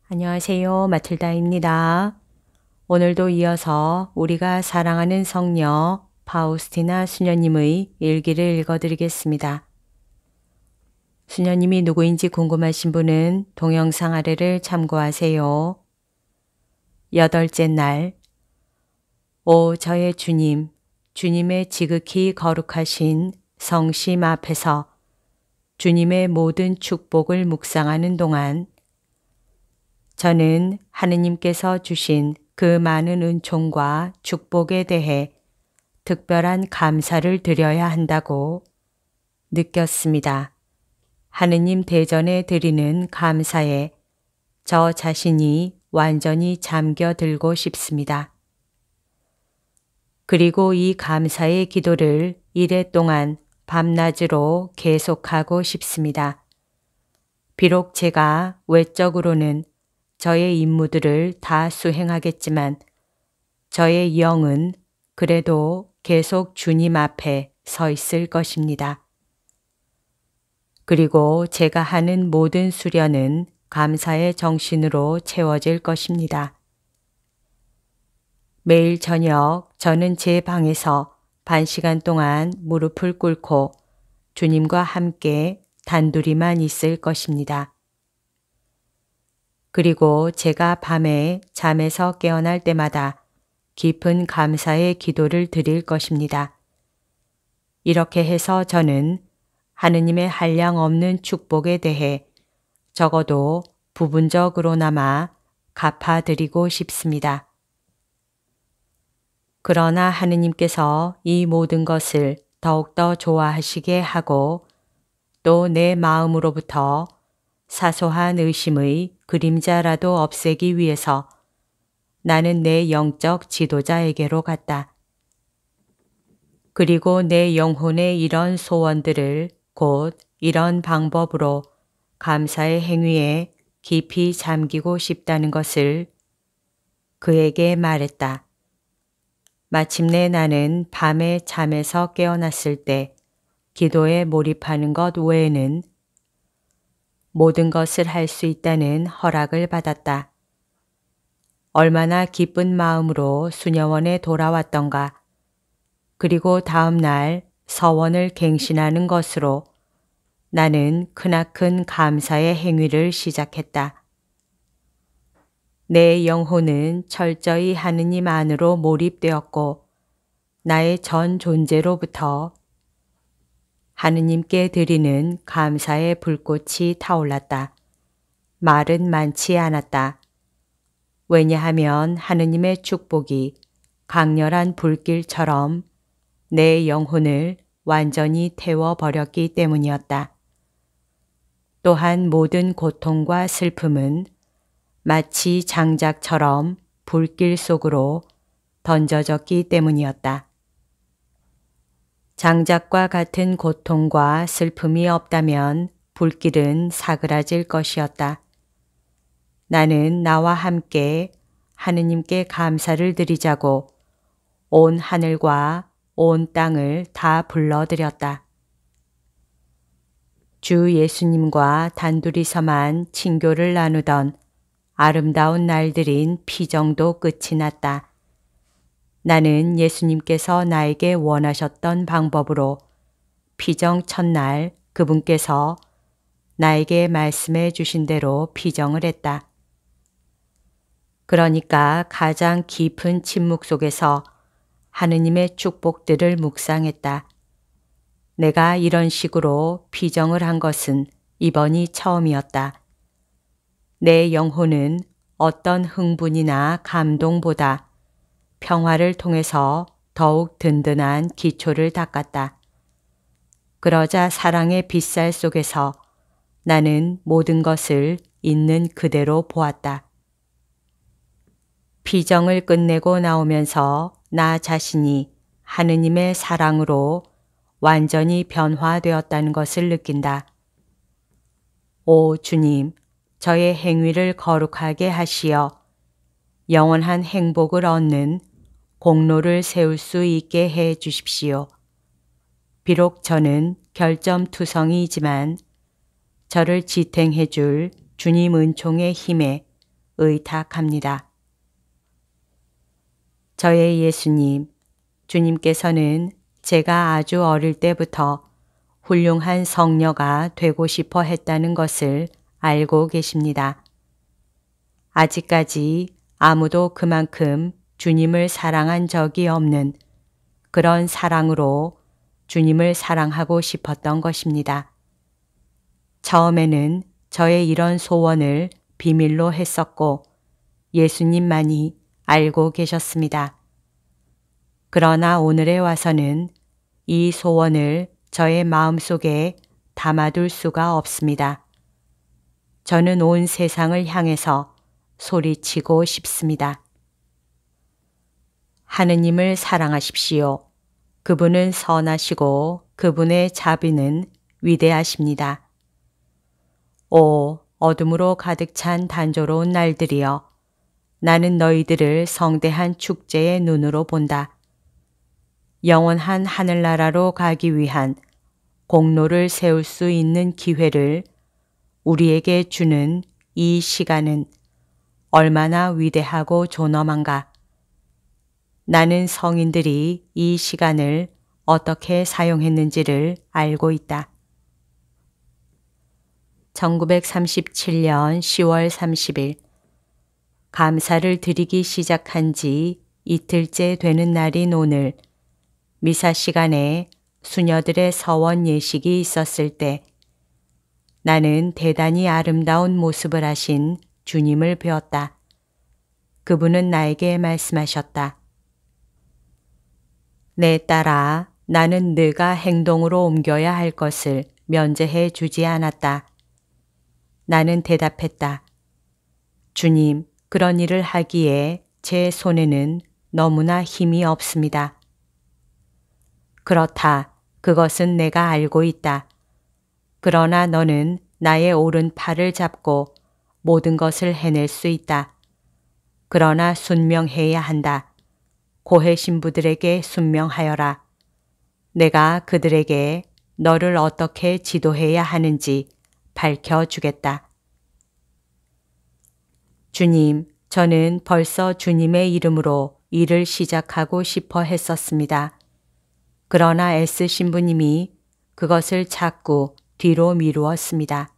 안녕하세요. 마틸다입니다. 오늘도 이어서 우리가 사랑하는 성녀 파우스티나 수녀님의 일기를 읽어드리겠습니다. 수녀님이 누구인지 궁금하신 분은 동영상 아래를 참고하세요. 8째 날, 오 저의 주님, 주님의 지극히 거룩하신 성심 앞에서 주님의 모든 축복을 묵상하는 동안 저는 하느님께서 주신 그 많은 은총과 축복에 대해 특별한 감사를 드려야 한다고 느꼈습니다. 하느님 대전에 드리는 감사에 저 자신이 완전히 잠겨들고 싶습니다. 그리고 이 감사의 기도를 이래 동안 밤낮으로 계속하고 싶습니다. 비록 제가 외적으로는 저의 임무들을 다 수행하겠지만 저의 영은 그래도 계속 주님 앞에 서 있을 것입니다. 그리고 제가 하는 모든 수련은 감사의 정신으로 채워질 것입니다. 매일 저녁 저는 제 방에서 반 시간 동안 무릎을 꿇고 주님과 함께 단둘이만 있을 것입니다. 그리고 제가 밤에 잠에서 깨어날 때마다 깊은 감사의 기도를 드릴 것입니다. 이렇게 해서 저는 하느님의 한량없는 축복에 대해 적어도 부분적으로나마 갚아드리고 싶습니다. 그러나 하느님께서 이 모든 것을 더욱더 좋아하시게 하고 또 내 마음으로부터 사소한 의심의 그림자라도 없애기 위해서 나는 내 영적 지도자에게로 갔다. 그리고 내 영혼의 이런 소원들을 곧 이런 방법으로 감사의 행위에 깊이 잠기고 싶다는 것을 그에게 말했다. 마침내 나는 밤에 잠에서 깨어났을 때 기도에 몰입하는 것 외에는 모든 것을 할 수 있다는 허락을 받았다. 얼마나 기쁜 마음으로 수녀원에 돌아왔던가. 그리고 다음 날 서원을 갱신하는 것으로 나는 크나큰 감사의 행위를 시작했다. 내 영혼은 철저히 하느님 안으로 몰입되었고 나의 전 존재로부터 하느님께 드리는 감사의 불꽃이 타올랐다. 말은 많지 않았다. 왜냐하면 하느님의 축복이 강렬한 불길처럼 내 영혼을 완전히 태워버렸기 때문이었다. 또한 모든 고통과 슬픔은 마치 장작처럼 불길 속으로 던져졌기 때문이었다. 장작과 같은 고통과 슬픔이 없다면 불길은 사그라질 것이었다. 나는 나와 함께 하느님께 감사를 드리자고 온 하늘과 온 땅을 다 불러들였다. 주 예수님과 단둘이서만 친교를 나누던 아름다운 날들인 피정도 끝이 났다. 나는 예수님께서 나에게 원하셨던 방법으로 피정 첫날 그분께서 나에게 말씀해 주신 대로 피정을 했다. 그러니까 가장 깊은 침묵 속에서 하느님의 축복들을 묵상했다. 내가 이런 식으로 피정을 한 것은 이번이 처음이었다. 내 영혼은 어떤 흥분이나 감동보다 평화를 통해서 더욱 든든한 기초를 닦았다. 그러자 사랑의 빗살 속에서 나는 모든 것을 있는 그대로 보았다. 피정을 끝내고 나오면서 나 자신이 하느님의 사랑으로 완전히 변화되었다는 것을 느낀다. 오 주님, 저의 행위를 거룩하게 하시어 영원한 행복을 얻는 공로를 세울 수 있게 해 주십시오. 비록 저는 결점투성이이지만 저를 지탱해 줄 주님 은총의 힘에 의탁합니다. 저의 예수님, 주님께서는 제가 아주 어릴 때부터 훌륭한 성녀가 되고 싶어 했다는 것을 알고 계십니다. 아직까지 아무도 그만큼 주님을 사랑한 적이 없는 그런 사랑으로 주님을 사랑하고 싶었던 것입니다. 처음에는 저의 이런 소원을 비밀로 했었고 예수님만이 알고 계셨습니다. 그러나 오늘에 와서는 이 소원을 저의 마음속에 담아둘 수가 없습니다. 저는 온 세상을 향해서 소리치고 싶습니다. 하느님을 사랑하십시오. 그분은 선하시고 그분의 자비는 위대하십니다. 오, 어둠으로 가득 찬 단조로운 날들이여, 나는 너희들을 성대한 축제의 눈으로 본다. 영원한 하늘나라로 가기 위한 공로를 세울 수 있는 기회를 우리에게 주는 이 시간은 얼마나 위대하고 존엄한가. 나는 성인들이 이 시간을 어떻게 사용했는지를 알고 있다. 1937년 10월 30일 감사를 드리기 시작한 지 이틀째 되는 날인 오늘 미사 시간에 수녀들의 서원 예식이 있었을 때 나는 대단히 아름다운 모습을 하신 주님을 배웠다. 그분은 나에게 말씀하셨다. 내 딸아, 나는 네가 행동으로 옮겨야 할 것을 면제해 주지 않았다. 나는 대답했다. 주님, 그런 일을 하기에 제 손에는 너무나 힘이 없습니다. 그렇다. 그것은 내가 알고 있다. 그러나 너는 나의 오른팔을 잡고 모든 것을 해낼 수 있다. 그러나 순명해야 한다. 고해 신부들에게 순명하여라. 내가 그들에게 너를 어떻게 지도해야 하는지 밝혀주겠다. 주님, 저는 벌써 주님의 이름으로 일을 시작하고 싶어 했었습니다. 그러나 S 신부님이 그것을 자꾸 뒤로 미루었습니다.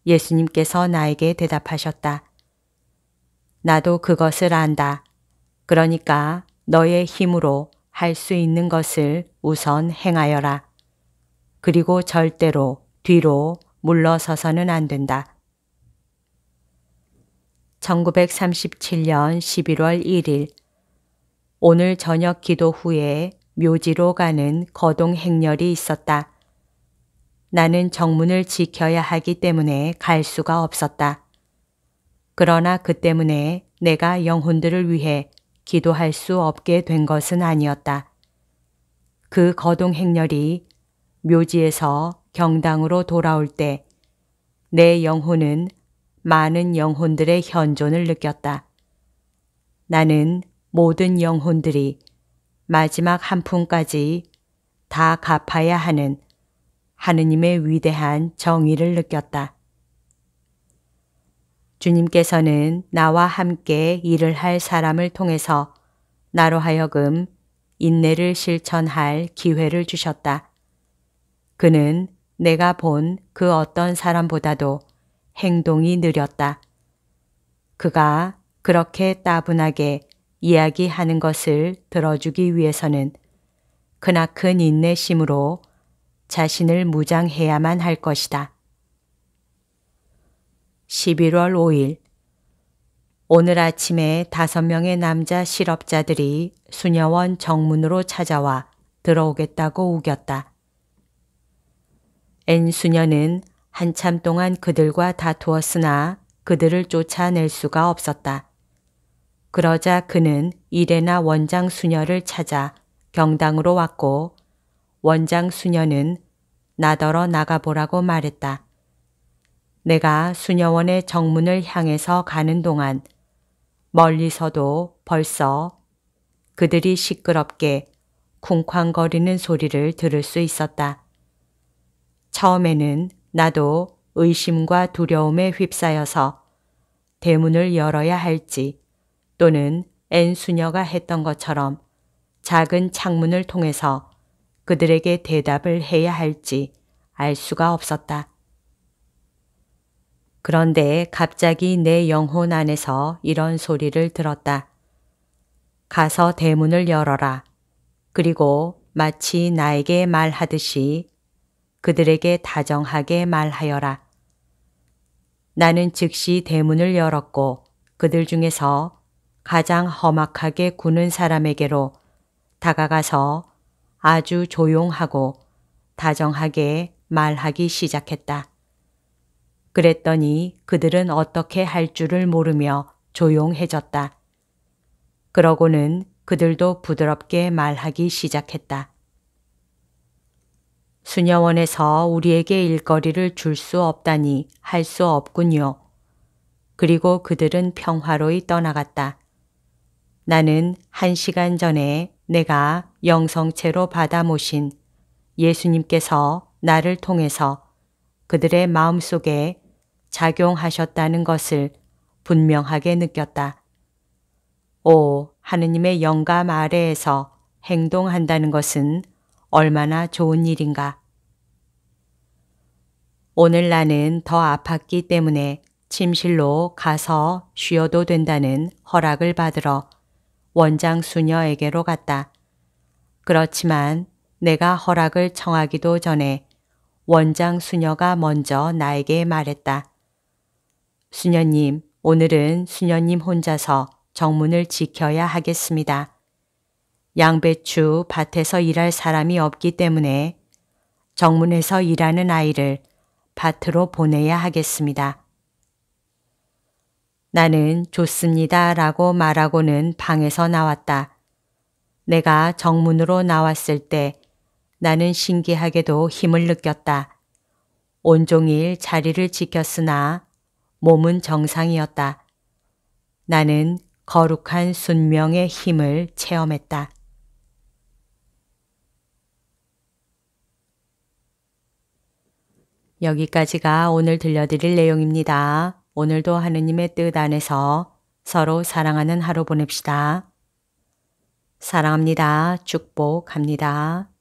예수님께서 나에게 대답하셨다. 나도 그것을 안다. 그러니까 너의 힘으로 할 수 있는 것을 우선 행하여라. 그리고 절대로 뒤로 물러서서는 안 된다. 1937년 11월 1일 오늘 저녁 기도 후에 묘지로 가는 거동 행렬이 있었다. 나는 정문을 지켜야 하기 때문에 갈 수가 없었다. 그러나 그 때문에 내가 영혼들을 위해 기도할 수 없게 된 것은 아니었다. 그 거동 행렬이 묘지에서 경당으로 돌아올 때 내 영혼은 많은 영혼들의 현존을 느꼈다. 나는 모든 영혼들이 마지막 한 푼까지 다 갚아야 하는 하느님의 위대한 정의를 느꼈다. 주님께서는 나와 함께 일을 할 사람을 통해서 나로 하여금 인내를 실천할 기회를 주셨다. 그는 내가 본 그 어떤 사람보다도 행동이 느렸다. 그가 그렇게 따분하게 이야기하는 것을 들어주기 위해서는 크나큰 인내심으로 자신을 무장해야만 할 것이다. 11월 5일 오늘 아침에 5명의 남자 실업자들이 수녀원 정문으로 찾아와 들어오겠다고 우겼다. N 수녀는 한참 동안 그들과 다투었으나 그들을 쫓아낼 수가 없었다. 그러자 그는 이레나 원장 수녀를 찾아 경당으로 왔고 원장 수녀는 나더러 나가보라고 말했다. 내가 수녀원의 정문을 향해서 가는 동안 멀리서도 벌써 그들이 시끄럽게 쿵쾅거리는 소리를 들을 수 있었다. 처음에는 나도 의심과 두려움에 휩싸여서 대문을 열어야 할지 또는 앤 수녀가 했던 것처럼 작은 창문을 통해서 그들에게 대답을 해야 할지 알 수가 없었다. 그런데 갑자기 내 영혼 안에서 이런 소리를 들었다. 가서 대문을 열어라. 그리고 마치 나에게 말하듯이 그들에게 다정하게 말하여라. 나는 즉시 대문을 열었고 그들 중에서 가장 험악하게 구는 사람에게로 다가가서 아주 조용하고 다정하게 말하기 시작했다. 그랬더니 그들은 어떻게 할 줄을 모르며 조용해졌다. 그러고는 그들도 부드럽게 말하기 시작했다. 수녀원에서 우리에게 일거리를 줄 수 없다니 할 수 없군요. 그리고 그들은 평화로이 떠나갔다. 나는 1시간 전에 내가 영성체로 받아 모신 예수님께서 나를 통해서 그들의 마음속에 작용하셨다는 것을 분명하게 느꼈다. 오, 하느님의 영감 아래에서 행동한다는 것은 얼마나 좋은 일인가. 오늘 나는 더 아팠기 때문에 침실로 가서 쉬어도 된다는 허락을 받으러 원장 수녀에게로 갔다. 그렇지만 내가 허락을 청하기도 전에 원장 수녀가 먼저 나에게 말했다. 수녀님, 오늘은 수녀님 혼자서 정문을 지켜야 하겠습니다. 양배추 밭에서 일할 사람이 없기 때문에 정문에서 일하는 아이를 밭으로 보내야 하겠습니다. 나는 좋습니다 라고 말하고는 방에서 나왔다. 내가 정문으로 나왔을 때 나는 신기하게도 힘을 느꼈다. 온종일 자리를 지켰으나 몸은 정상이었다. 나는 거룩한 순명의 힘을 체험했다. 여기까지가 오늘 들려드릴 내용입니다. 오늘도 하느님의 뜻 안에서 서로 사랑하는 하루 보냅시다. 사랑합니다. 축복합니다.